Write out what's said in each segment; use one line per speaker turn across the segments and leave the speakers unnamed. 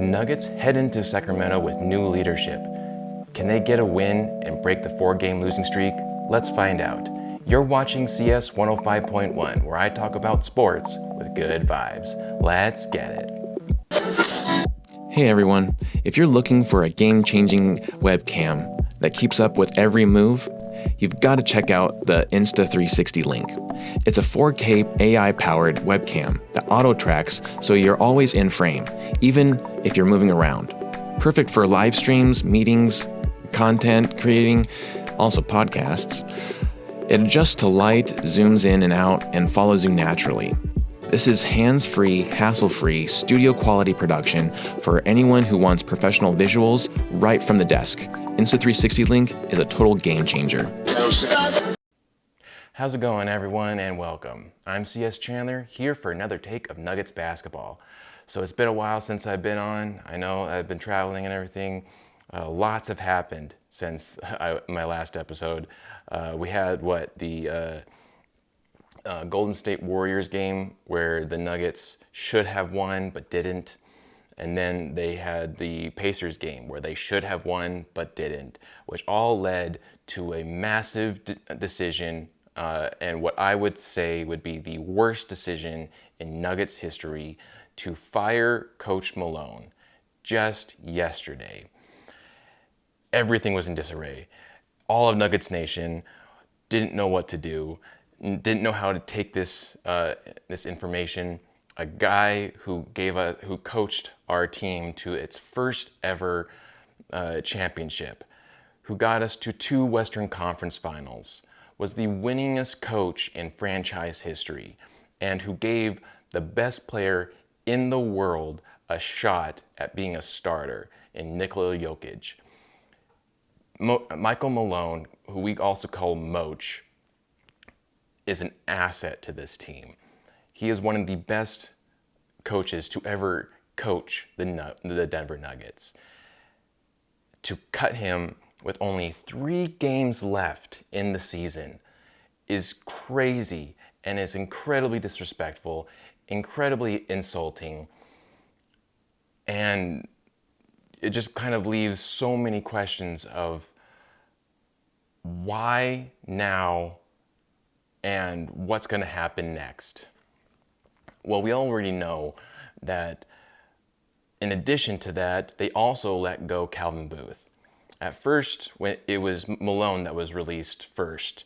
The Nuggets head into Sacramento with new leadership. Can they get a win and break the 4-game losing streak? Let's find out. You're watching CS 105.1, where I talk about sports with good vibes. Let's get it. Hey everyone, if you're looking for a game-changing webcam that keeps up with every move, you've got to check out the Insta360 link. It's a 4K AI-powered webcam that auto-tracks so you're always in frame, even if you're moving around. Perfect for live streams, meetings, content creating, also podcasts. It adjusts to light, zooms in and out, and follows you naturally. This is hands-free, hassle-free, studio-quality production for anyone who wants professional visuals right from the desk. Insta360 Link is a total game changer. How's it going, everyone, and welcome. I'm CS Chandler, here for another take of Nuggets basketball. So it's been a while since I've been on. I know I've been traveling and everything. Lots have happened since my last episode. We had the Golden State Warriors game where the Nuggets should have won but didn't. And then they had the Pacers game where they should have won but didn't, which all led to a massive decision and what I would say would be the worst decision in Nuggets history, to fire Coach Malone just yesterday. Everything was in disarray. All of Nuggets Nation didn't know what to do, didn't know how to take this information. A guy who coached our team to its first ever championship, who got us to 2 Western Conference Finals, was the winningest coach in franchise history, and who gave the best player in the world a shot at being a starter in Nikola Jokić. Michael Malone, who we also call Moach, is an asset to this team. He is one of the best coaches to ever coach the Denver Nuggets. To cut him with only 3 games left in the season is crazy and is incredibly disrespectful, incredibly insulting, and it just kind of leaves so many questions of why now and what's going to happen next. Well, we already know that in addition to that, they also let go Calvin Booth. At first, when it was Malone that was released first,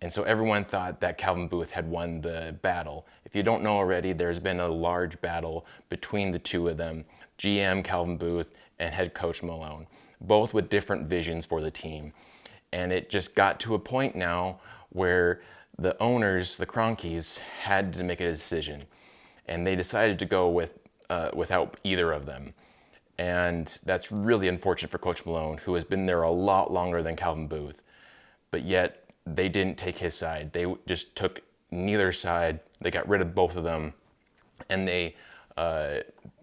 and so everyone thought that Calvin Booth had won the battle. If you don't know already, there's been a large battle between the two of them, GM Calvin Booth and head coach Malone, both with different visions for the team. And it just got to a point now where the owners, the Cronkies, had to make a decision. And they decided to go without either of them. And that's really unfortunate for Coach Malone, who has been there a lot longer than Calvin Booth. But yet, they didn't take his side. They just took neither side. They got rid of both of them. And they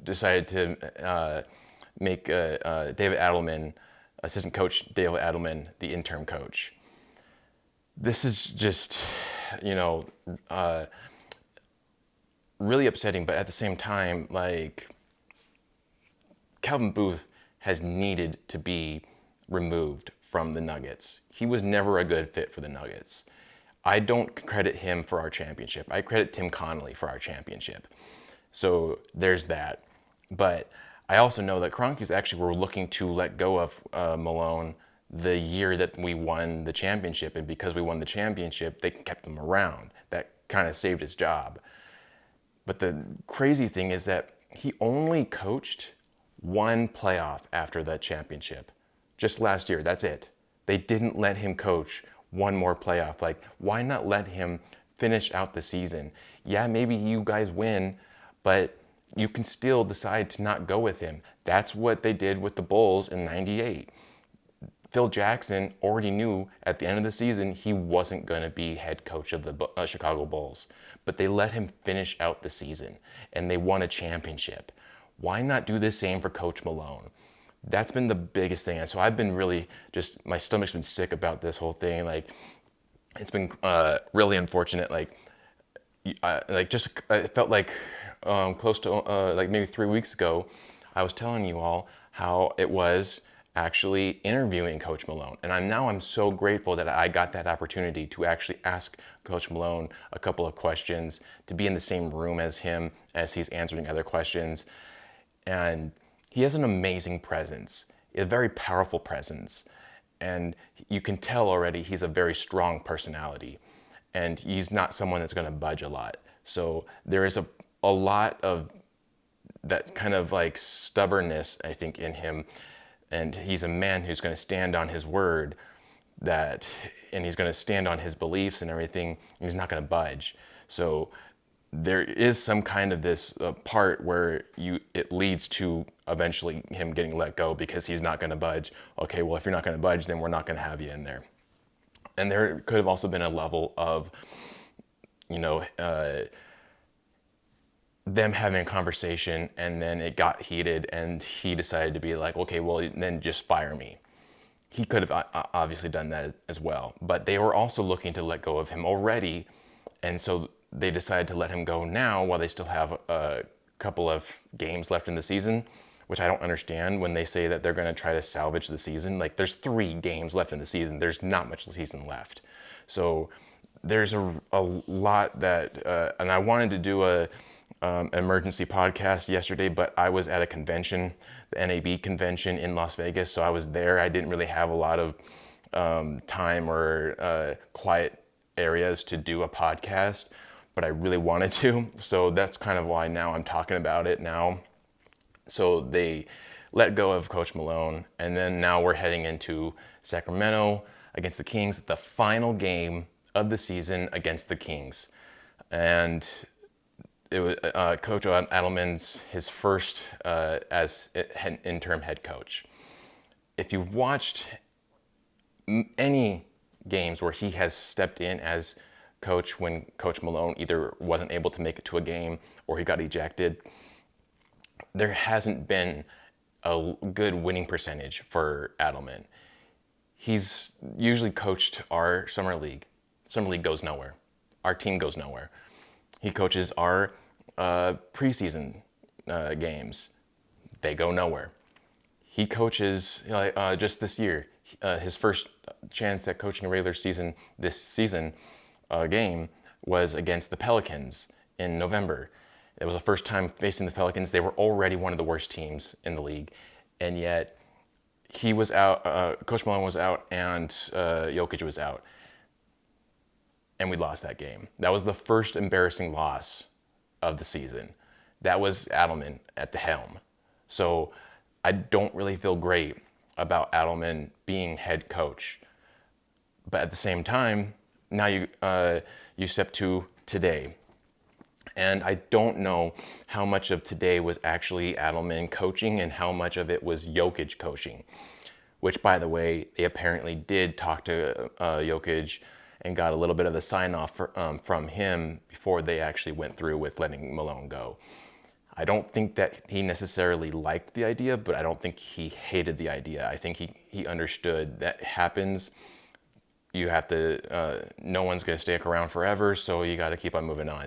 decided to make David Adleman, assistant coach David Adleman, the interim coach. This is just, really upsetting, but at the same time, like, Calvin Booth has needed to be removed from the Nuggets. He was never a good fit for the Nuggets. I don't credit him for our championship. I credit Tim Connolly for our championship. So there's that. But I also know that Cronkies actually were looking to let go of Malone the year that we won the championship. And because we won the championship, they kept him around. That kind of saved his job. But the crazy thing is that he only coached 1 playoff after that championship. Just last year, that's it. They didn't let him coach 1 more playoff. Like, why not let him finish out the season? Yeah, maybe you guys win, but you can still decide to not go with him. That's what they did with the Bulls in '98. Phil Jackson already knew at the end of the season he wasn't going to be head coach of the Chicago Bulls, but they let him finish out the season, and they won a championship. Why not do the same for Coach Malone? That's been the biggest thing. And so I've been really my stomach's been sick about this whole thing. Like, it's been really unfortunate. I felt like close to like maybe 3 weeks ago, I was telling you all how it was actually interviewing Coach Malone. And I'm so grateful that I got that opportunity to actually ask Coach Malone a couple of questions, to be in the same room as him as he's answering other questions. And he has an amazing presence, a very powerful presence. And you can tell already he's a very strong personality. And he's not someone that's going to budge a lot. So there is a lot of that kind of like stubbornness, I think, in him. And he's a man who's going to stand on his word, and he's going to stand on his beliefs and everything. And he's not going to budge. So there is some kind of this part where it leads to eventually him getting let go because he's not going to budge. Okay, well, if you're not going to budge, then we're not going to have you in there. And there could have also been a level of, you know, them having a conversation, and then it got heated and he decided to be like, okay, well, then just fire me. He could have obviously done that as well, but they were also looking to let go of him already. And so they decided to let him go now while they still have a couple of games left in the season, which I don't understand when they say that they're going to try to salvage the season. Like, there's 3 games left in the season. There's not much season left. So there's a lot that, and I wanted to do an emergency podcast yesterday, but I was at a convention, the NAB convention in Las Vegas. So I was there. I didn't really have a lot of time or quiet areas to do a podcast, but I really wanted to. So that's kind of why now I'm talking about it now. So they let go of Coach Malone, and then now we're heading into Sacramento against the Kings, the final game of the season against the Kings. And it was Coach Adleman's his first as interim head coach. If you've watched any games where he has stepped in as coach when Coach Malone either wasn't able to make it to a game or he got ejected, there hasn't been a good winning percentage for Adleman. He's usually coached our summer league. Summer league goes nowhere. Our team goes nowhere. He coaches our preseason games. They go nowhere. He coaches just this year. His first chance at coaching a regular season this season game was against the Pelicans in November. It was the first time facing the Pelicans. They were already one of the worst teams in the league, and yet he was out. Coach Malone was out, and Jokić was out, and we lost that game. That was the first embarrassing loss of the season. That was Adleman at the helm. So I don't really feel great about Adleman being head coach. But at the same time, now you step to today. And I don't know how much of today was actually Adleman coaching and how much of it was Jokić coaching. Which, by the way, they apparently did talk to Jokić and got a little bit of the sign-off from him before they actually went through with letting Malone go. I don't think that he necessarily liked the idea, but I don't think he hated the idea. I think he understood that happens. You have to, no one's going to stay around forever, so you got to keep on moving on.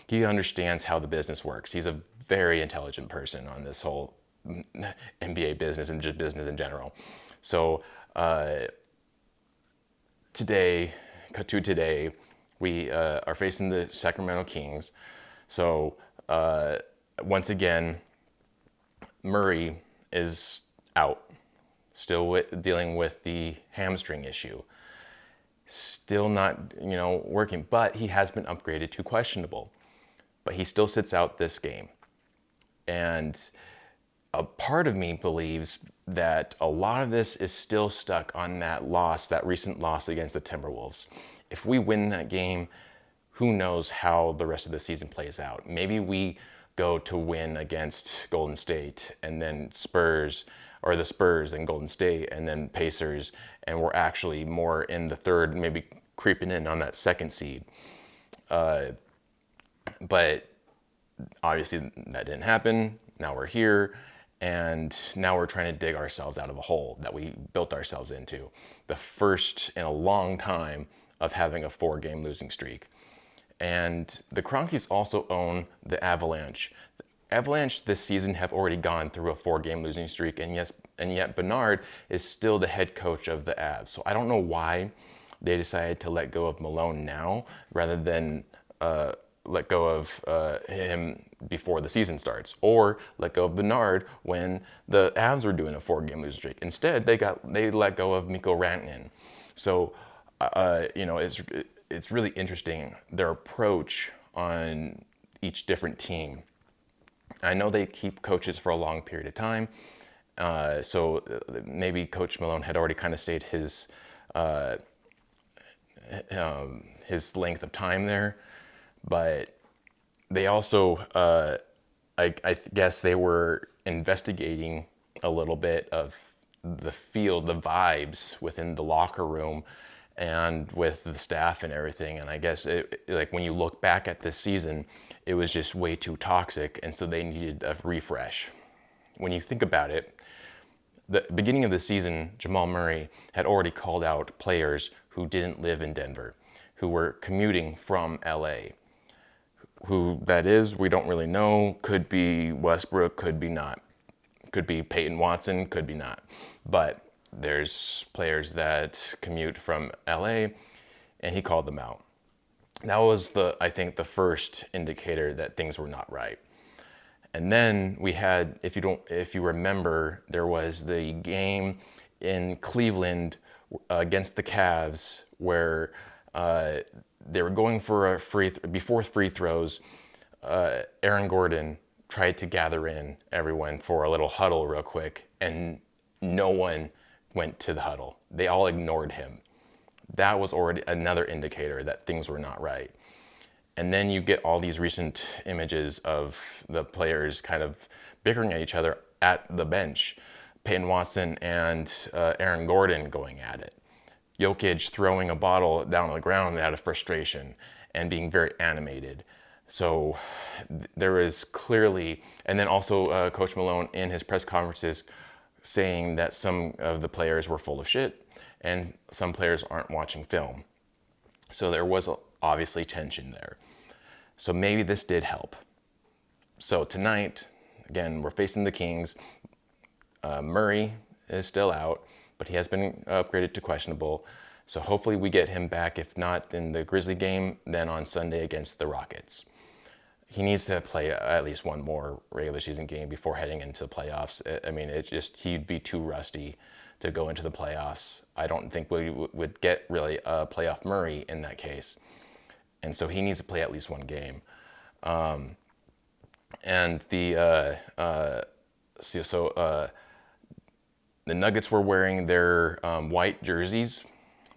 He understands how the business works. He's a very intelligent person on this whole NBA business and just business in general. So today, we are facing the Sacramento Kings. So once again, Murray is out, still dealing with the hamstring issue. Still not, working, but he has been upgraded to questionable. But he still sits out this game. And a part of me believes that a lot of this is still stuck on that recent loss against the Timberwolves. If we win that game, who knows how the rest of the season plays out. Maybe we go to win against Golden State, and then the Spurs and Golden State, and then Pacers, and we're actually more in the third, maybe creeping in on that second seed. But obviously that didn't happen. Now we're here, and now we're trying to dig ourselves out of a hole that we built ourselves into. The first in a long time of having a 4-game losing streak. And the Kroenkes also own the Avalanche. Avalanche this season have already gone through a 4-game losing streak, and yet Bernard is still the head coach of the Avs. So I don't know why they decided to let go of Malone now rather than let go of him before the season starts, or let go of Bernard when the Avs were doing a 4-game losing streak. Instead, they let go of Mikko Rantanen. So it's really interesting their approach on each different team. I know they keep coaches for a long period of time, so maybe Coach Malone had already kind of stayed his length of time there, but they also, I guess they were investigating a little bit of the field, the vibes within the locker room and with the staff and everything. And I guess like when you look back at this season, it was just way too toxic. And so they needed a refresh. When you think about it, the beginning of the season, Jamal Murray had already called out players who didn't live in Denver, who were commuting from LA. Who that is, we don't really know. Could be Westbrook, could be not. Could be Peyton Watson, could be not. But there's players that commute from LA, and he called them out. That was I think the first indicator that things were not right. And then we had, if you remember, there was the game in Cleveland against the Cavs where they were going for before free throws. Aaron Gordon tried to gather in everyone for a little huddle real quick, and no one went to the huddle. They all ignored him. That was already another indicator that things were not right. And then you get all these recent images of the players kind of bickering at each other at the bench. Peyton Watson and Aaron Gordon going at it. Jokić throwing a bottle down on the ground out of frustration and being very animated. So there is clearly, and then also Coach Malone in his press conferences saying that some of the players were full of shit and some players aren't watching film. So there was obviously tension there. So maybe this did help. So tonight, again, we're facing the Kings. Murray is still out, but he has been upgraded to questionable. So hopefully we get him back. If not in the Grizzly game, then on Sunday against the Rockets. He needs to play at least one more regular season game before heading into the playoffs. I mean, he'd be too rusty to go into the playoffs. I don't think we would get really a playoff Murray in that case. And so he needs to play at least one game. And the Nuggets were wearing their white jerseys.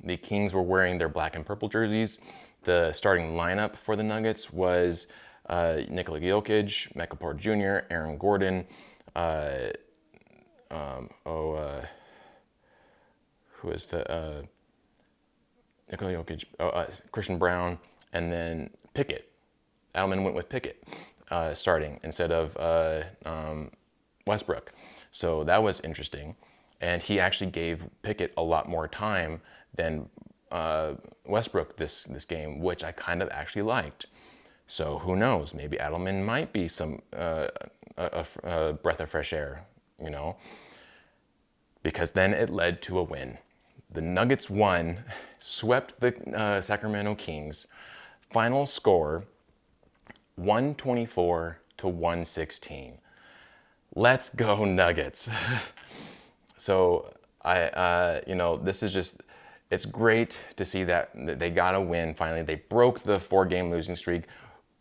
The Kings were wearing their black and purple jerseys. The starting lineup for the Nuggets was Nikola Jokić, Michael Porter Jr., Aaron Gordon, who is the Nikola Jokić, Christian Brown, and then Pickett. Adleman went with Pickett starting instead of Westbrook. So that was interesting. And he actually gave Pickett a lot more time than Westbrook this game, which I kind of actually liked. So who knows? Maybe Adleman might be some a breath of fresh air, you know? Because then it led to a win. The Nuggets won, swept the Sacramento Kings. Final score, 124-116. Let's go Nuggets. So this is just, it's great to see that they got a win finally. They broke the 4-game losing streak,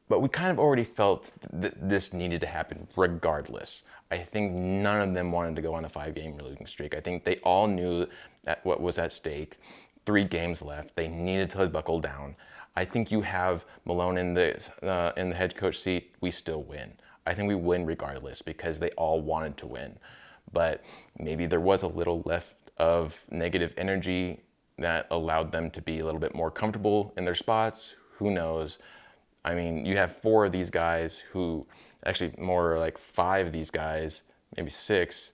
but we kind of already felt that this needed to happen regardless. I think none of them wanted to go on a 5-game losing streak. I think they all knew that what was at stake. 3 games left. They needed to buckle down. I think you have Malone in the head coach seat. We still win. I think we win regardless because they all wanted to win. But maybe there was a little left of negative energy that allowed them to be a little bit more comfortable in their spots. Who knows? I mean, you have 4 of these guys who, actually more like 5 of these guys, maybe 6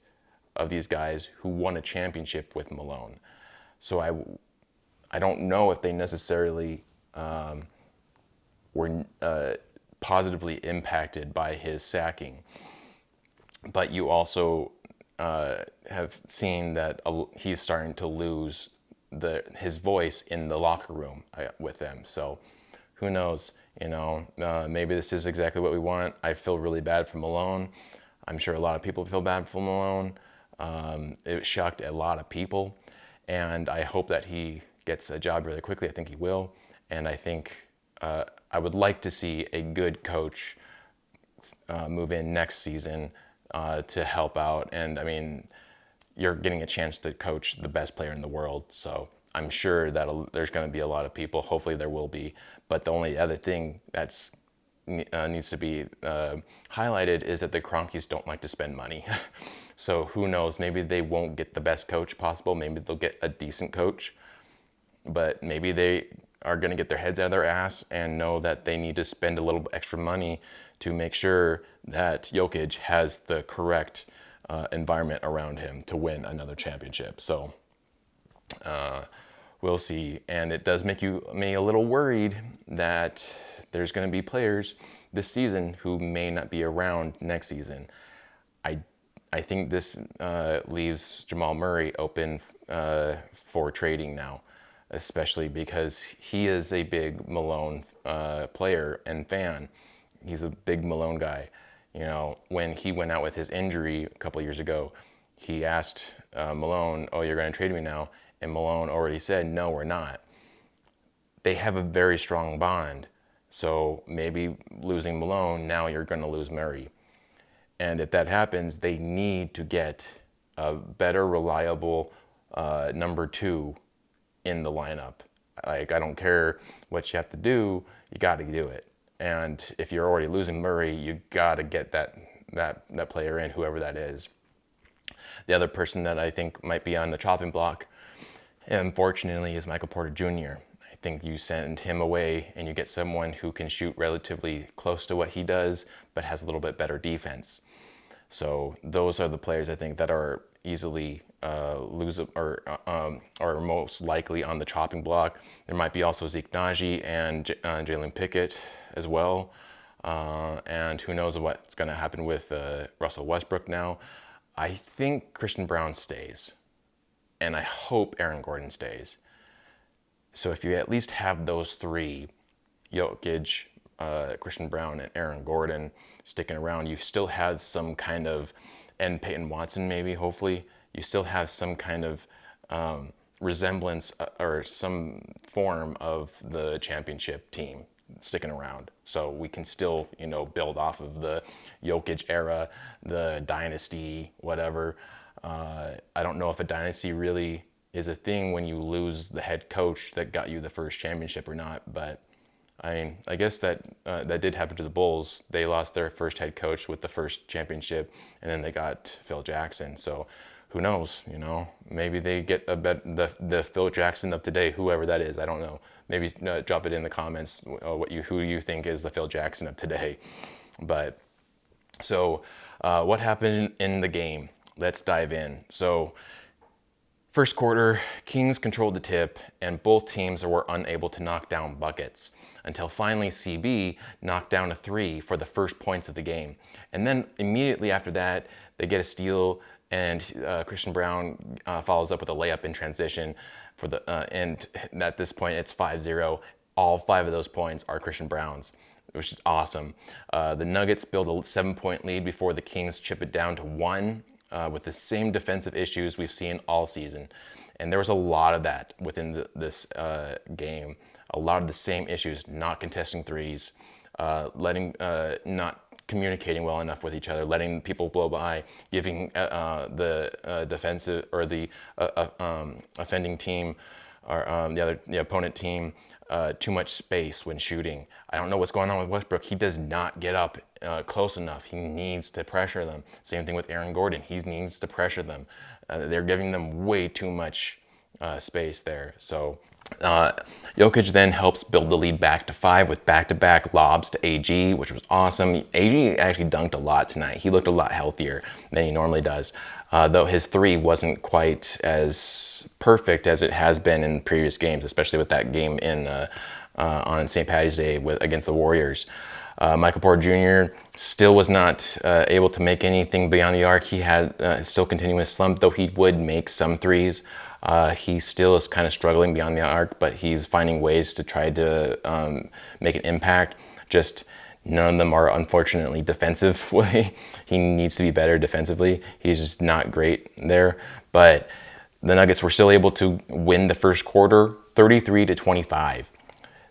of these guys who won a championship with Malone. So I don't know if they necessarily were positively impacted by his sacking. But you also have seen that he's starting to lose his voice in the locker room with them. So who knows? Maybe this is exactly what we want. I feel really bad for Malone. I'm sure a lot of people feel bad for Malone. It shocked a lot of people, and I hope that he gets a job really quickly. I think he will, and I think I would like to see a good coach move in next season to help out. And I mean, you're getting a chance to coach the best player in the world, so I'm sure that there's going to be a lot of people. Hopefully there will be. But the only other thing that's needs to be highlighted is that the Kroenkes don't like to spend money. So who knows? Maybe they won't get the best coach possible. Maybe they'll get a decent coach. But maybe they are going to get their heads out of their ass and know that they need to spend a little extra money to make sure that Jokić has the correct environment around him to win another championship. So we'll see. And it does make me a little worried that there's going to be players this season who may not be around next season. I think this leaves Jamal Murray open for trading now, especially because he is a big Malone player and fan. He's a big Malone guy. When he went out with his injury a couple years ago, he asked Malone, "Oh, you're going to trade me now?" And Malone already said, "No, we're not." They have a very strong bond. So maybe losing Malone, now you're going to lose Murray. And if that happens, they need to get a better, reliable number 2 in the lineup. Like, I don't care what you have to do, you got to do it. And if you're already losing Murray, you got to get that player in, whoever that is. The other person that I think might be on the chopping block, unfortunately, is Michael Porter Jr. I think you send him away and you get someone who can shoot relatively close to what he does, but has a little bit better defense. So those are the players I think that are easily or most likely on the chopping block. There might be also Zeke Naji and Jalen Pickett as well. And who knows what's going to happen with Russell Westbrook now. I think Christian Braun stays, and I hope Aaron Gordon stays. So if you at least have those 3, Jokić, Christian Braun, and Aaron Gordon sticking around, you still have some kind of, and Peyton Watson maybe, hopefully, you still have some kind of resemblance or some form of the championship team sticking around. So we can still, build off of the Jokić era, the dynasty, whatever. I don't know if a dynasty really is a thing when you lose the head coach that got you the first championship or not. But I mean, I guess that did happen to the Bulls. They lost their first head coach with the first championship, and then they got Phil Jackson. So who knows? Maybe they get the Phil Jackson of today, whoever that is. I don't know. Maybe drop it in the comments who you think is the Phil Jackson of today. But so what happened in the game? Let's dive in. So first quarter, Kings controlled the tip, and both teams were unable to knock down buckets until finally CB knocked down a 3 for the first points of the game. And then immediately after that, they get a steal, and Christian Braun follows up with a layup in transition for and at this point it's 5-0. All 5 of those points are Christian Braun's, which is awesome. The Nuggets build a 7-point lead before the Kings chip it down to 1. With the same defensive issues we've seen all season. And there was a lot of that within this game. A lot of the same issues, not contesting threes, not communicating well enough with each other, letting people blow by, giving the defensive or the offending team or the opponent team too much space when shooting. I don't know what's going on with Westbrook. He does not get up close enough. He needs to pressure them. Same thing with Aaron Gordon. He needs to pressure them. They're giving them way too much space there. So Jokić then helps build the lead back to 5 with back-to-back lobs to AG, which was awesome. AG actually dunked a lot tonight. He looked a lot healthier than he normally does, though his 3 wasn't quite as perfect as it has been in previous games, especially with that game on St. Paddy's Day against the Warriors. Michael Porter Jr. still was not able to make anything beyond the arc. He had still continuous slump, though he would make some threes. He still is kind of struggling beyond the arc, but he's finding ways to try to make an impact. Just none of them are, unfortunately, defensively. He needs to be better defensively. He's just not great there. But the Nuggets were still able to win the first quarter, 33-25.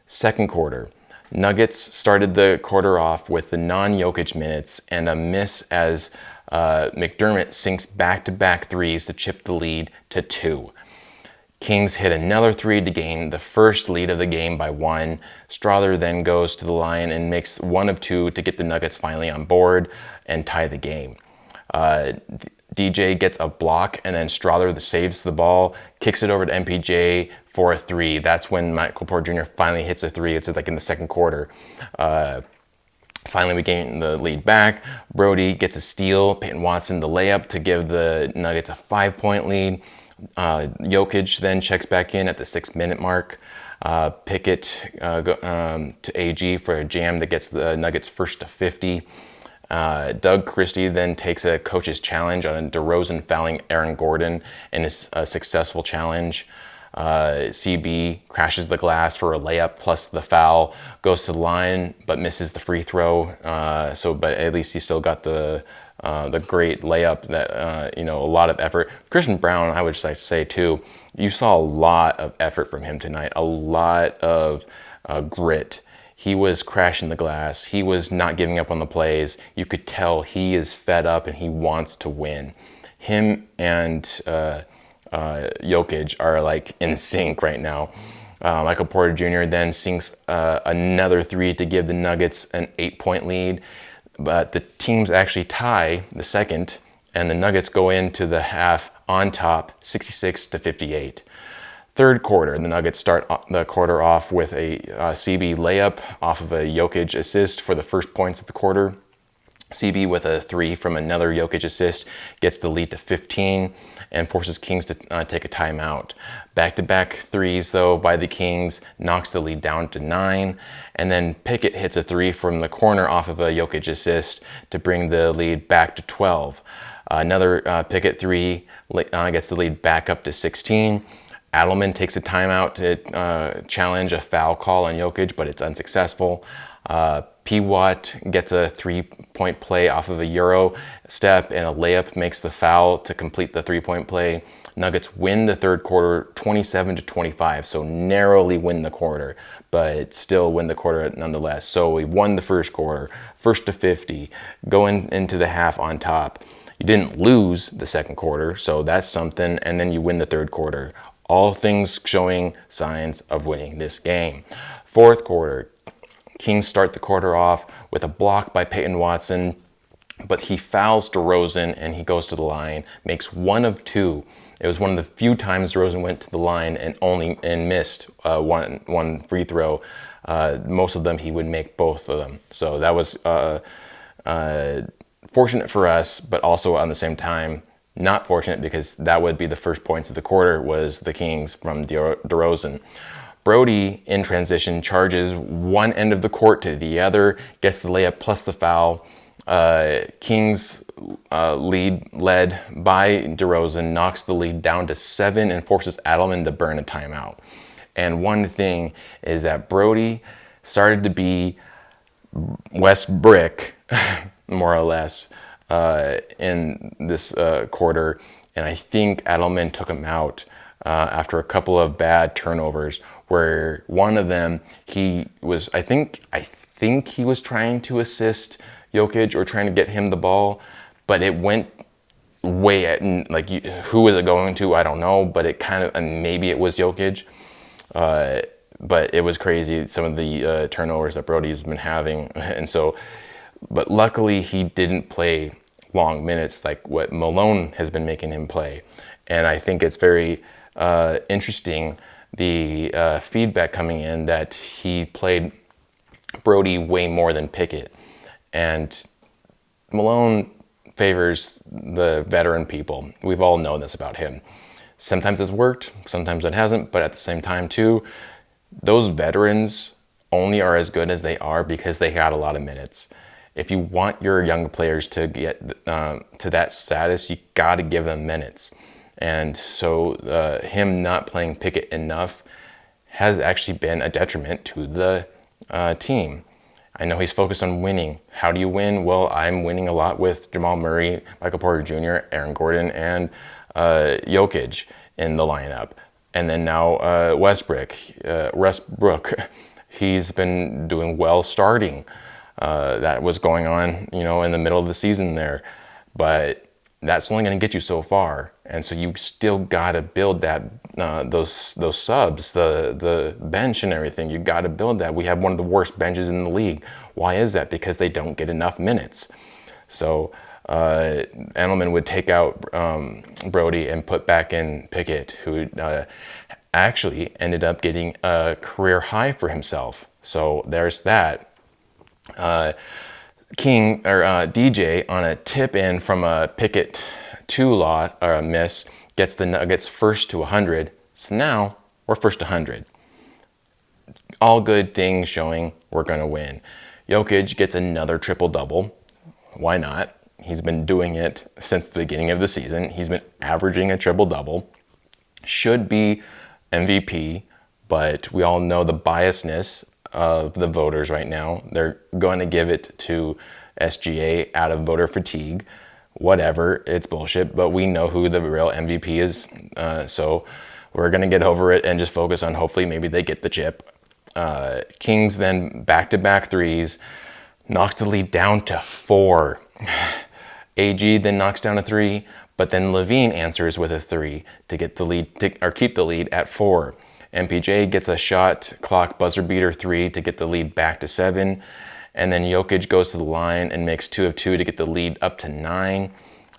Second quarter, Nuggets started the quarter off with the non-Jokić minutes and a miss as McDermott sinks back-to-back threes to chip the lead to 2. Kings hit another three to gain the first lead of the game by 1. Strother then goes to the line and makes 1 of 2 to get the Nuggets finally on board and tie the game. DJ gets a block, and then Strother saves the ball, kicks it over to MPJ for a 3. That's when Michael Porter Jr. finally hits a 3. It's like in the second quarter. Finally, we gain the lead back. Brody gets a steal. Peyton Watson the layup to give the Nuggets a 5-point lead. Jokić then checks back in at the 6-minute mark. Pickett to AG for a jam that gets the Nuggets first to 50. Doug Christie then takes a coach's challenge on DeRozan fouling Aaron Gordon in a successful challenge. CB crashes the glass for a layup plus the foul, goes to the line but misses the free throw. But at least he still got the great layup that a lot of effort. Christian Braun, I would just like to say too, you saw a lot of effort from him tonight, a lot of grit. He was crashing the glass. He was not giving up on the plays. You could tell he is fed up and he wants to win. Him and Jokić are like in sync right now. Michael Porter Jr. then sinks another 3 to give the Nuggets an 8-point lead. But the teams actually tie the second, and the Nuggets go into the half on top, 66-58. Third quarter, the Nuggets start the quarter off with a CB layup off of a Jokić assist for the first points of the quarter. CB with a 3 from another Jokić assist gets the lead to 15 and forces Kings to take a timeout. Back-to-back threes, though, by the Kings knocks the lead down to 9. And then Pickett hits a 3 from the corner off of a Jokić assist to bring the lead back to 12. Another Pickett 3 gets the lead back up to 16. Adleman takes a timeout to challenge a foul call on Jokić, but it's unsuccessful. P-Watt gets a 3-point play off of a Euro step, and a layup makes the foul to complete the 3-point play. Nuggets win the third quarter 27-25, so narrowly win the quarter, but still win the quarter nonetheless. So we won the first quarter, first to 50, going into the half on top. You didn't lose the second quarter, so that's something, and then you win the third quarter. All things showing signs of winning this game. Fourth quarter, Kings start the quarter off with a block by Peyton Watson, but he fouls DeRozan and he goes to the line, makes 1 of 2. It was one of the few times DeRozan went to the line and missed one free throw. Most of them he would make both of them. So that was fortunate for us, but also on the same time not fortunate because that would be the first points of the quarter was the Kings from DeRozan. Brody, in transition, charges one end of the court to the other, gets the layup plus the foul. Kings led by DeRozan, knocks the lead down to 7 and forces Adleman to burn a timeout. And one thing is that Brody started to be West Brick, more or less, in this quarter. And I think Adleman took him out after a couple of bad turnovers, where one of them, I think he was trying to assist Jokić or trying to get him the ball, but it went way at, like, who was it going to? I don't know, but it kind of, and maybe it was Jokić. But it was crazy, some of the turnovers that Brody's been having. And so, but luckily he didn't play long minutes like what Malone has been making him play. And I think it's very interesting, the feedback coming in that he played Brody way more than Pickett. And Malone favors the veteran people. We've all known this about him. Sometimes it's worked, sometimes it hasn't, but at the same time too, those veterans only are as good as they are because they got a lot of minutes. If you want your young players to get to that status, you got to give them minutes. And so him not playing Pickett enough has actually been a detriment to the team. I know he's focused on winning. How do you win? Well, I'm winning a lot with Jamal Murray, Michael Porter Jr., Aaron Gordon, and Jokić in the lineup. And then now Westbrook, he's been doing well starting. That was going on, in the middle of the season there. But that's only going to get you so far. And so you still got to build that, those subs, the bench and everything. You got to build that. We have one of the worst benches in the league. Why is that? Because they don't get enough minutes. So Adleman would take out Brody and put back in Pickett, who actually ended up getting a career high for himself. So there's that. DJ on a tip in from a Pickett miss gets the Nuggets first to 100. So now we're first to 100. All good things showing we're going to win. Jokić gets another triple-double. Why not? He's been doing it since the beginning of the season. He's been averaging a triple-double. Should be MVP, but we all know the biasness of the voters right now. They're going to give it to SGA out of voter fatigue. Whatever, it's bullshit, but we know who the real MVP is. So we're going to get over it and just focus on hopefully maybe they get the chip. Kings then back-to-back threes, knocks the lead down to 4. AG then knocks down a 3, but then Levine answers with a 3 to get the lead, or keep the lead at 4. MPJ gets a shot clock buzzer beater 3 to get the lead back to 7. And then Jokić goes to the line and makes 2 of 2 to get the lead up to 9.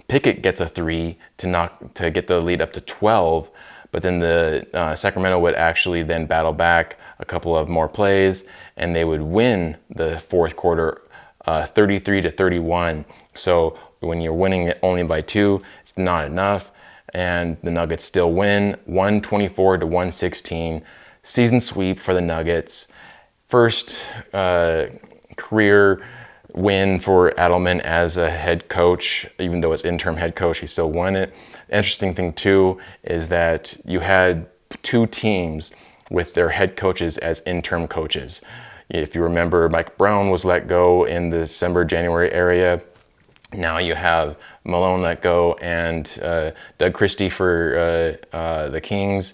Pickett gets a 3 to get the lead up to 12. But then the Sacramento would actually then battle back a couple of more plays, and they would win the fourth quarter 33-31. So when you're winning it only by 2, it's not enough. And the Nuggets still win 124-116. Season sweep for the Nuggets. First career win for Adleman as a head coach. Even though it's interim head coach, he still won it. Interesting thing too is that you had 2 teams with their head coaches as interim coaches. If you remember, Mike Brown was let go in the December-January area. Now you have Malone let go and Doug Christie for the Kings,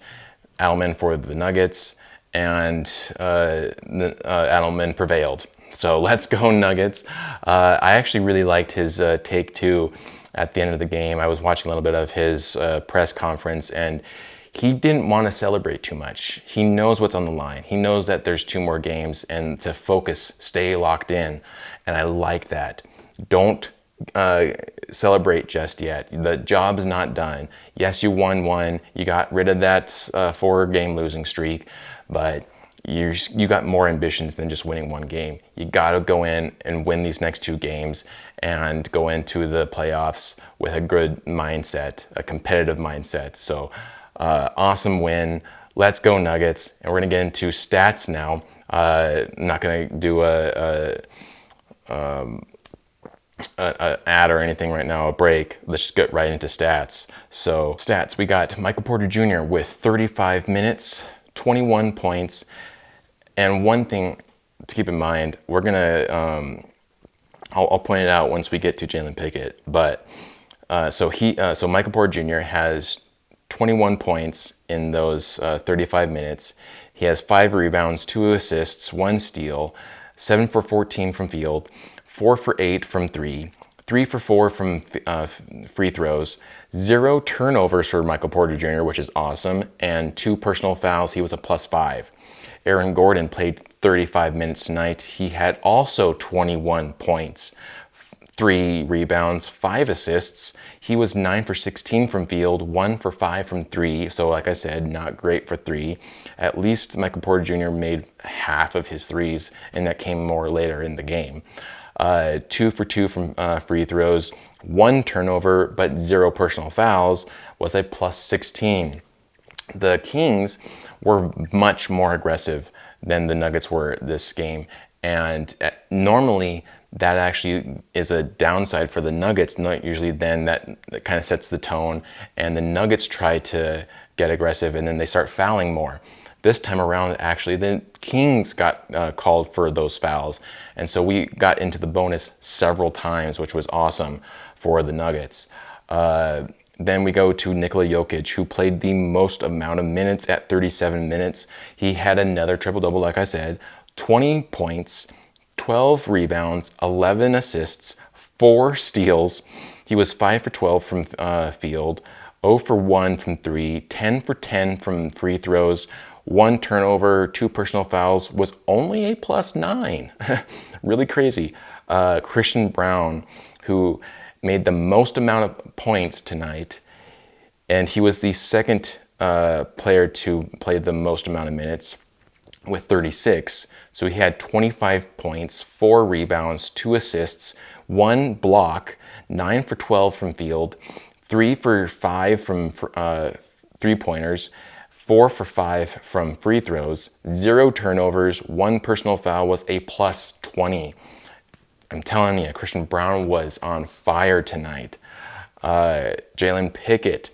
Adleman for the Nuggets, and Adleman prevailed. So let's go Nuggets. I actually really liked his take too at the end of the game. I was watching a little bit of his press conference, and he didn't want to celebrate too much. He knows what's on the line. He knows that there's 2 more games and to focus, stay locked in. And I like that. Don't celebrate just yet. The job's not done. Yes, you won 1. You got rid of that 4-game losing streak, but you got more ambitions than just winning 1 game. You got to go in and win these next 2 games and go into the playoffs with a good mindset, a competitive mindset. So awesome win. Let's go Nuggets. And we're going to get into stats now. I'm not going to do an ad or anything right now, a break. Let's just get right into stats. So stats, we got Michael Porter Jr. with 35 minutes, 21 points. And one thing to keep in mind, we're going to, I'll point it out once we get to Jalen Pickett. But so Michael Porter Jr. has 21 points in those 35 minutes. He has 5 rebounds, 2 assists, 1 steal, 7 for 14 from field, 4 for 8 from 3, 3 for 4 from free throws, 0 turnovers for Michael Porter Jr., which is awesome, and 2 personal fouls. He was a +5. Aaron Gordon played 35 minutes tonight. He had also 21 points, 3 rebounds, 5 assists. He was 9 for 16 from field, 1 for 5 from 3. So like I said, not great for 3. At least Michael Porter Jr. made half of his threes, and that came more later in the game. 2 for 2 from free throws, 1 turnover, but 0 personal fouls, was a +16. The Kings were much more aggressive than the Nuggets were this game. And normally that actually is a downside for the Nuggets. Not usually then that kind of sets the tone, and the Nuggets try to get aggressive and then they start fouling more. This time around, actually, the Kings got called for those fouls. And so we got into the bonus several times, which was awesome for the Nuggets. Then we go to Nikola Jokić, who played the most amount of minutes at 37 minutes. He had another triple-double, like I said, 20 points, 12 rebounds, 11 assists, 4 steals. He was 5 for 12 from field, 0 for 1 from 3, 10 for 10 from free throws, 1 turnover, 2 personal fouls, was only a +9. Really crazy. Christian Braun, who made the most amount of points tonight, and he was the second player to play the most amount of minutes with 36. So he had 25 points, 4 rebounds, 2 assists, 1 block, 9 for 12 from field, 3 for 5 from three-pointers, 4 for 5 from free throws, 0 turnovers, 1 personal foul, was a +20. I'm telling you, Christian Braun was on fire tonight. Jalen Pickett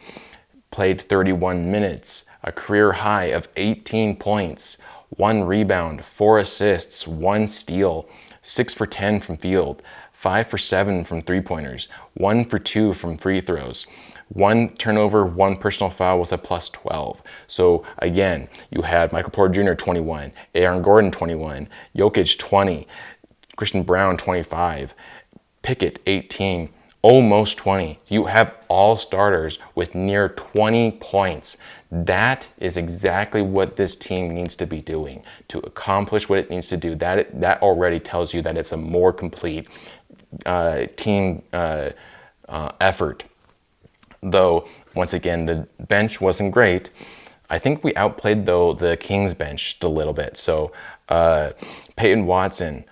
played 31 minutes, a career high of 18 points, 1 rebound, 4 assists, 1 steal, 6 for 10 from field, 5 for 7 from three-pointers, 1 for 2 from free throws, 1 turnover, 1 personal foul, was a +12. So again, you had Michael Porter Jr. 21, Aaron Gordon 21, Jokić 20, Christian Braun 25, Pickett 18, almost 20. You have all starters with near 20 points. That is exactly what this team needs to be doing to accomplish what it needs to do. That already tells you that it's a more complete team effort. Though, once again, the bench wasn't great. I think we outplayed, though, the Kings bench just a little bit. So Peyton Watson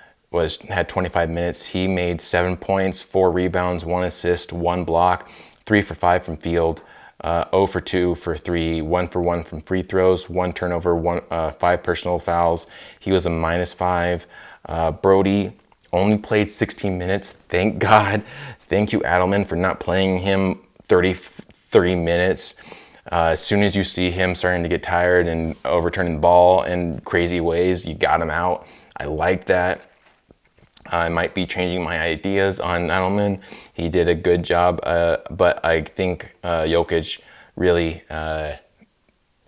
had 25 minutes. He made 7 points, 4 rebounds, 1 assist, 1 block, 3 for 5 from field, 0 for 2 for 3, 1 for 1 from free throws, 1 turnover, 5 personal fouls. He was a -5. Brody only played 16 minutes. Thank God. Thank you, Adleman, for not playing him 30 minutes. As soon as you see him starting to get tired and overturning the ball in crazy ways, you got him out. I like that. I might be changing my ideas on Adleman. He did a good job, but I think Jokić really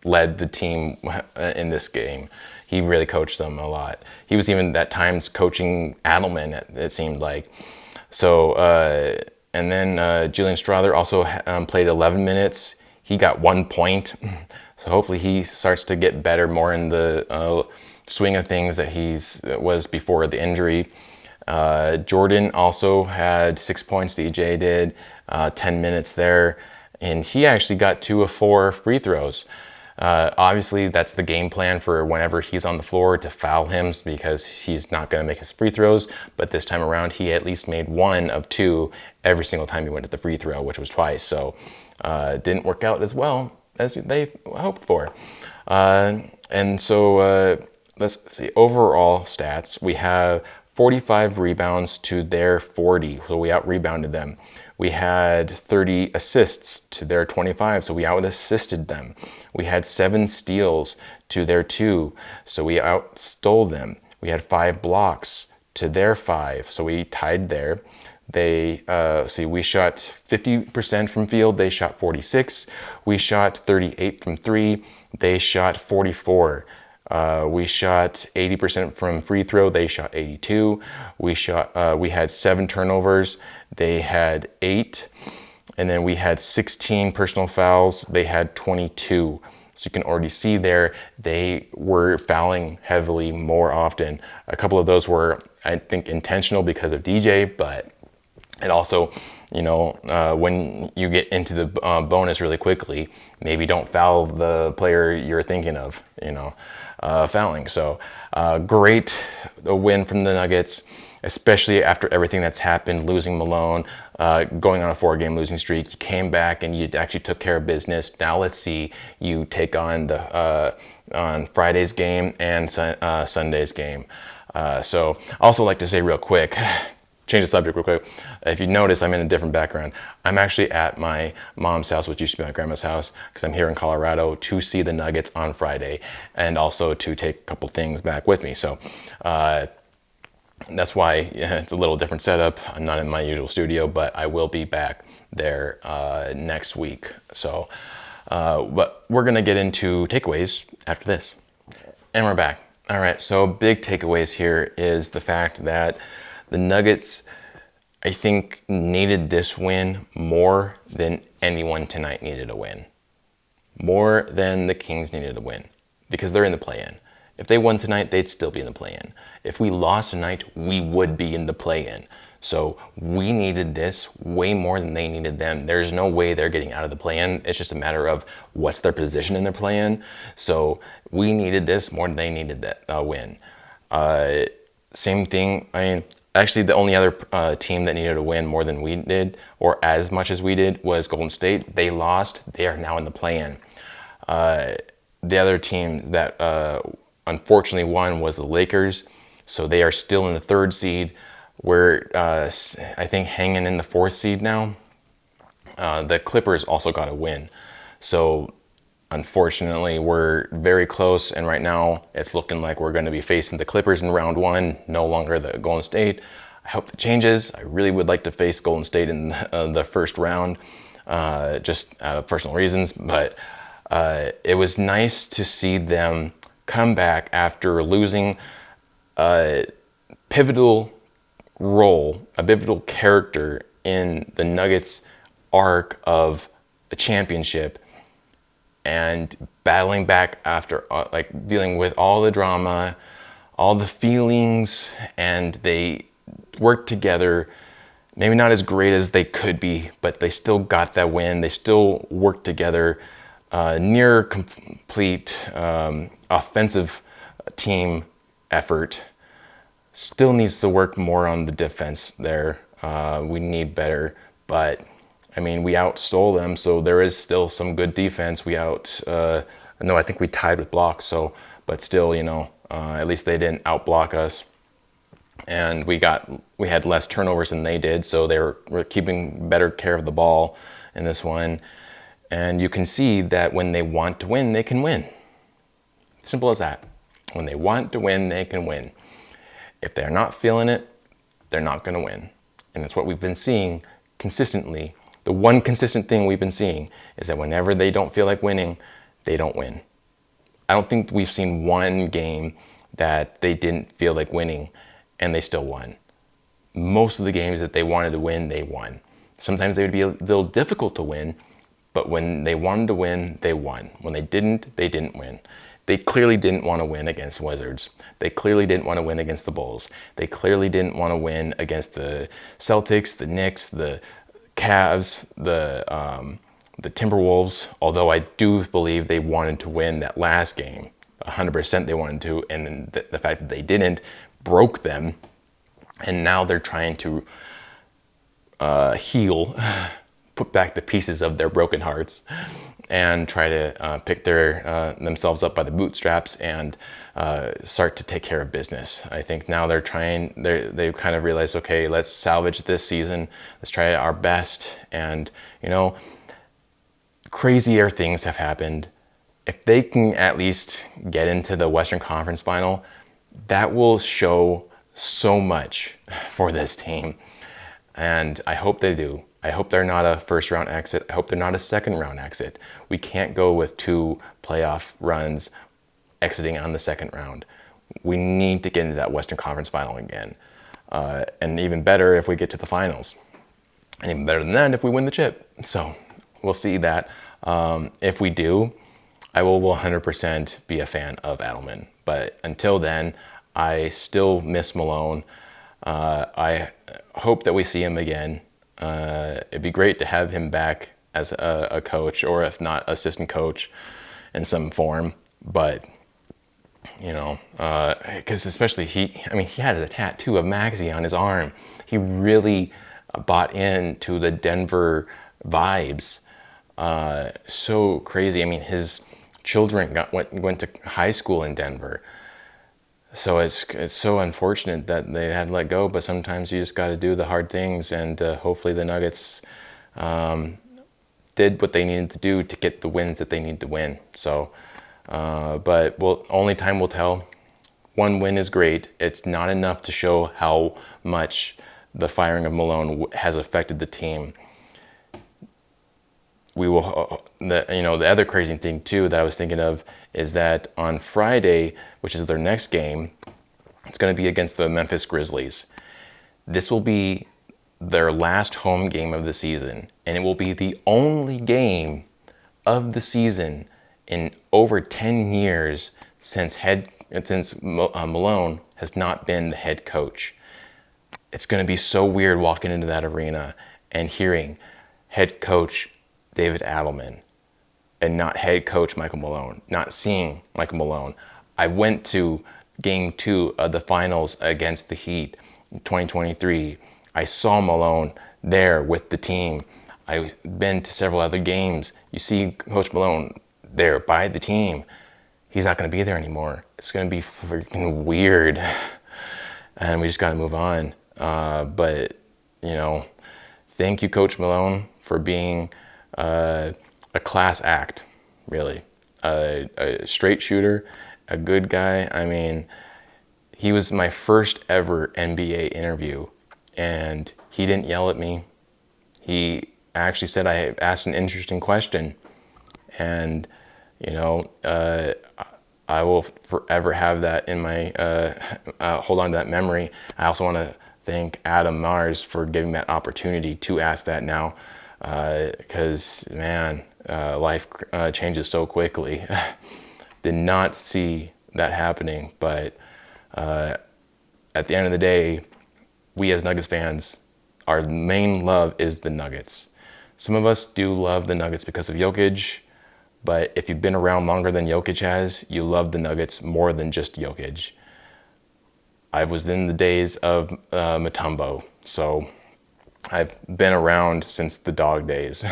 led the team in this game. He really coached them a lot. He was even at times coaching Adleman, it seemed like. So, and then Julian Strawther also played 11 minutes. He got 1 point. So hopefully he starts to get better, more in the swing of things that was before the injury. Jordan also had 6 points, DJ did, 10 minutes there, and he actually got 2 of 4 free throws. Obviously, that's the game plan for whenever he's on the floor, to foul him, because he's not going to make his free throws. But this time around, he at least made 1 of 2 every single time he went to the free throw, which was twice. So it didn't work out as well as they hoped for. And so let's see, overall stats, we have 45 rebounds to their 40, so we out-rebounded them. We had 30 assists to their 25, so we out-assisted them. We had 7 steals to their 2, so we out-stole them. We had 5 blocks to their 5, so we tied there. We shot 50% from field, they shot 46. We shot 38 from 3, they shot 44. We shot 80% from free throw, they shot 82. We had 7 turnovers, they had 8. And then we had 16 personal fouls, they had 22. So you can already see there, they were fouling heavily more often. A couple of those were, I think, intentional because of DJ, but it also when you get into the bonus really quickly, maybe don't foul the player you're thinking of, fouling. So great win from the Nuggets, especially after everything that's happened, losing Malone, going on a 4-game losing streak. You came back and you actually took care of business. Now let's see you take on on Friday's game and Sunday's game. So also like to say real quick, change the subject real quick. If you notice, I'm in a different background. I'm actually at my mom's house, which used to be my grandma's house, because I'm here in Colorado to see the Nuggets on Friday and also to take a couple things back with me. So that's why it's a little different setup. I'm not in my usual studio, but I will be back there next week. So, but we're gonna get into takeaways after this. And we're back. All right, so big takeaways here is the fact that the Nuggets, I think, needed this win more than anyone tonight needed a win. More than the Kings needed a win, because they're in the play-in. If they won tonight, they'd still be in the play-in. If we lost tonight, we would be in the play-in. So we needed this way more than they needed them. There's no way they're getting out of the play-in. It's just a matter of what's their position in their play-in. So we needed this more than they needed that win. Same thing. I mean, actually, the only other team that needed a win more than we did, or as much as we did, was Golden State. They lost. They are now in the play-in. The other team that unfortunately won was the Lakers. So they are still in the 3rd seed. We're, I think, hanging in the 4th seed now. The Clippers also got a win. So unfortunately, we're very close. And right now, it's looking like we're going to be facing the Clippers in round 1, no longer the Golden State. I hope that changes. I really would like to face Golden State in the first round, just out of personal reasons. But it was nice to see them come back after losing a pivotal role, a pivotal character in the Nuggets' arc of a championship, and battling back after like dealing with all the drama, all the feelings, and they worked together. Maybe not as great as they could be, but they still got that win. They still worked together. Near complete offensive team effort. Still needs to work more on the defense there. We need better, but I mean, we outstole them, so there is still some good defense. I think we tied with blocks, so, but still, at least they didn't outblock us. And we had less turnovers than they did, so they were keeping better care of the ball in this one. And you can see that when they want to win, they can win. Simple as that. When they want to win, they can win. If they're not feeling it, they're not going to win. And that's what we've been seeing consistently. The one consistent thing we've been seeing is that whenever they don't feel like winning, they don't win. I don't think we've seen one game that they didn't feel like winning and they still won. Most of the games that they wanted to win, they won. Sometimes they would be a little difficult to win, but when they wanted to win, they won. When they didn't win. They clearly didn't want to win against Wizards. They clearly didn't want to win against the Bulls. They clearly didn't want to win against the Celtics, the Knicks, the Cavs, the Timberwolves, although I do believe they wanted to win that last game. 100% they wanted to, and the fact that they didn't broke them, and now they're trying to heal, put back the pieces of their broken hearts, and try to pick themselves up by the bootstraps and start to take care of business. I think now they've kind of realized, okay, let's salvage this season. Let's try our best. And, crazier things have happened. If they can at least get into the Western Conference Final, that will show so much for this team. And I hope they do. I hope they're not a first round exit. I hope they're not a second round exit. We can't go with 2 playoff runs exiting on the second round. We need to get into that Western Conference Final again. And even better if we get to the finals. And even better than that if we win the chip. So we'll see that. If we do, I will 100% be a fan of Adleman. But until then, I still miss Malone. I hope that we see him again. It'd be great to have him back as a coach, or if not, assistant coach in some form. But you know, because especially he had a tattoo of Maxey on his arm. He really bought into the Denver vibes. So crazy. I mean, his children went to high school in Denver. So it's so unfortunate that they had to let go, but sometimes you just got to do the hard things, and hopefully the Nuggets did what they needed to do to get the wins that they need to win. So, but only time will tell. One win is great. It's not enough to show how much the firing of Malone has affected the team. We will, the other crazy thing too that I was thinking of is that on Friday, which is their next game, it's going to be against the Memphis Grizzlies. This will be their last home game of the season, and it will be the only game of the season in over 10 years since Malone has not been the head coach. It's going to be so weird walking into that arena and hearing head coach David Adleman and not head coach Michael Malone, not seeing Michael Malone. I went to game 2 of the finals against the Heat in 2023. I saw Malone there with the team. I've been to several other games. You see Coach Malone there by the team. He's not going to be there anymore. It's going to be freaking weird. And we just got to move on. But, thank you, Coach Malone, for being a class act, really. A straight shooter, a good guy. I mean, he was my first ever NBA interview, and he didn't yell at me. He actually said I asked an interesting question, and I will forever have that in my hold on to that memory. I also want to thank Adam Mars for giving that opportunity to ask that now, because man, life changes so quickly. Did not see that happening, but at the end of the day, we as Nuggets fans, our main love is the Nuggets. Some of us do love the Nuggets because of Jokić, but if you've been around longer than Jokić has, you love the Nuggets more than just Jokić. I was in the days of Mutombo, so I've been around since the dog days.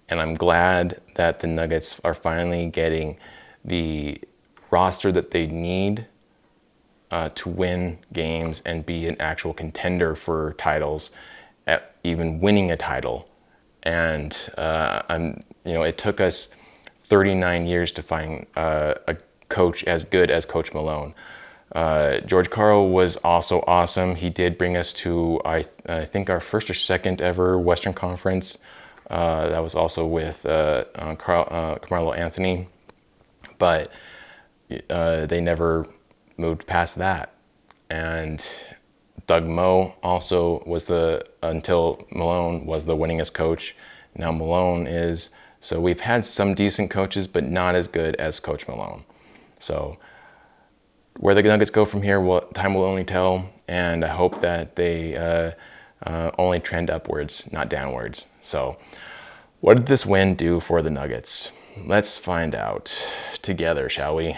And I'm glad that the Nuggets are finally getting the roster that they need to win games and be an actual contender for titles, at even winning a title. And it took us 39 years to find a coach as good as Coach Malone. George Karl was also awesome. He did bring us to, I think, our first or second ever Western Conference. That was also with Carmelo Anthony. But they never moved past that. And Doug Moe also was until Malone was the winningest coach. Now Malone is. So we've had some decent coaches, but not as good as Coach Malone. So where the Nuggets go from here, time will only tell. And I hope that they only trend upwards, not downwards. So what did this win do for the Nuggets? Let's find out together, shall we?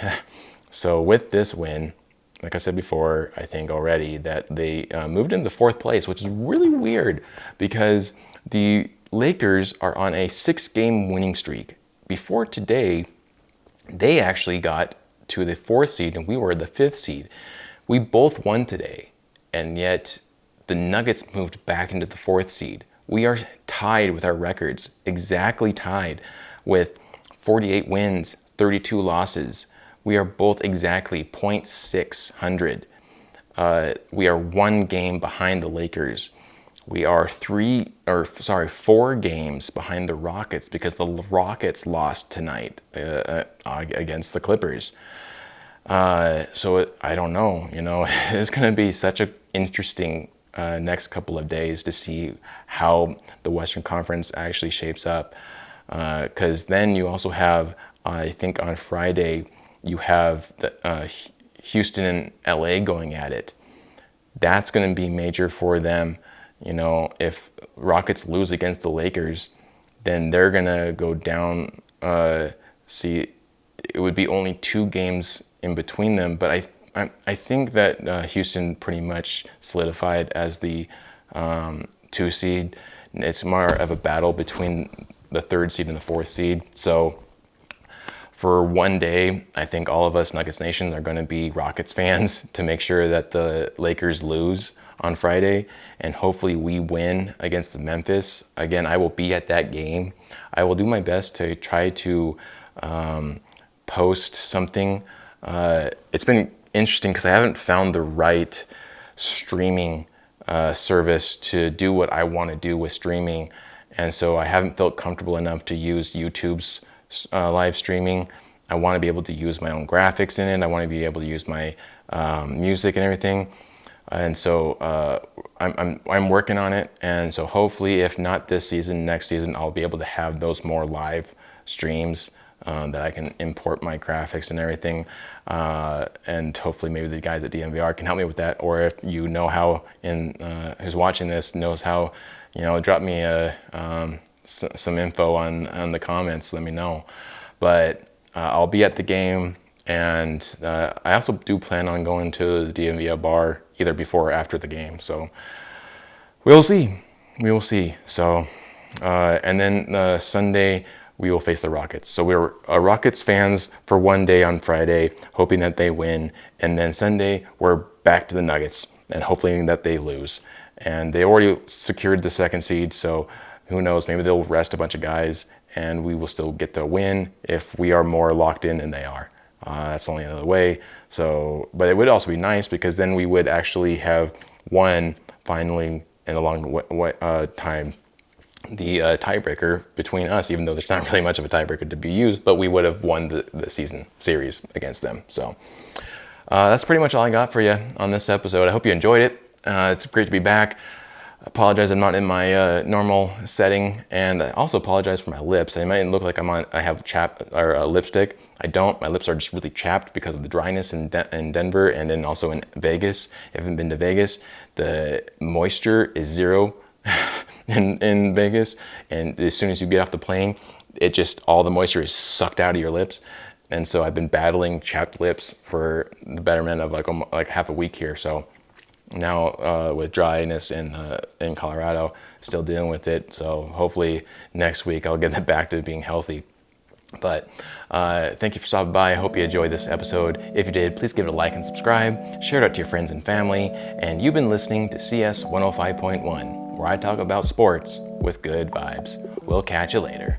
So with this win, like I said before, I think already that they moved into 4th place, which is really weird because the Lakers are on a 6-game winning streak. Before today, they actually got to the 4th seed and we were the 5th seed. We both won today, and yet the Nuggets moved back into the 4th seed. We are tied with our records, exactly tied with 48 wins, 32 losses. We are both exactly .600. We are 1 game behind the Lakers. We are 4 games behind the Rockets because the Rockets lost tonight against the Clippers. So I don't know, it's going to be such an interesting next couple of days to see how the Western Conference actually shapes up. Because then you also have, I think on Friday, you have Houston and LA going at it. That's going to be major for them You know, if Rockets lose against the Lakers, then they're gonna go down. See, it would be only 2 games in between them, but I think that Houston pretty much solidified as the 2 seed. It's more of a battle between the 3rd seed and the 4th seed. So for one day, I think all of us Nuggets Nation are going to be Rockets fans to make sure that the Lakers lose on Friday, and hopefully we win against the Memphis. Again, I will be at that game. I will do my best to try to post something. It's been interesting because I haven't found the right streaming service to do what I want to do with streaming, and so I haven't felt comfortable enough to use YouTube's live streaming. I want to be able to use my own graphics in it. I want to be able to use my music and everything, and so I'm working on it. And so hopefully, if not this season, next season, I'll be able to have those more live streams that I can import my graphics and everything, and hopefully maybe the guys at DMVR can help me with that, or if you know how, who's watching this knows how, you know, drop me some info on the comments, let me know. But I'll be at the game, and I also do plan on going to the DMVR bar either before or after the game, so we will see. So and then Sunday we will face the Rockets. So we're Rockets fans for one day on Friday, hoping that they win. And then Sunday, we're back to the Nuggets and hoping that they lose. And they already secured the 2nd seed, so who knows, maybe they'll rest a bunch of guys and we will still get the win if we are more locked in than they are. That's only another way. So, but it would also be nice because then we would actually have won finally in a long time the tiebreaker between us, even though there's not really much of a tiebreaker to be used, but we would have won the season series against them. So that's pretty much all I got for you on this episode. I hope you enjoyed it. It's great to be back. Apologize I'm not in my normal setting, and I also apologize for my lips. It might look like I have lipstick. I don't. My lips are just really chapped because of the dryness in Denver, and then also in Vegas. If you haven't been to Vegas, the moisture is 0 in Vegas, and as soon as you get off the plane, all the moisture is sucked out of your lips. And so I've been battling chapped lips for the betterment of like half a week here. So now with dryness in Colorado, still dealing with it. So hopefully next week I'll get back to being healthy. But thank you for stopping by. I hope you enjoyed this episode. If you did, please give it a like and subscribe. Share it out to your friends and family. And you've been listening to CS 105.1, where I talk about sports with good vibes. We'll catch you later.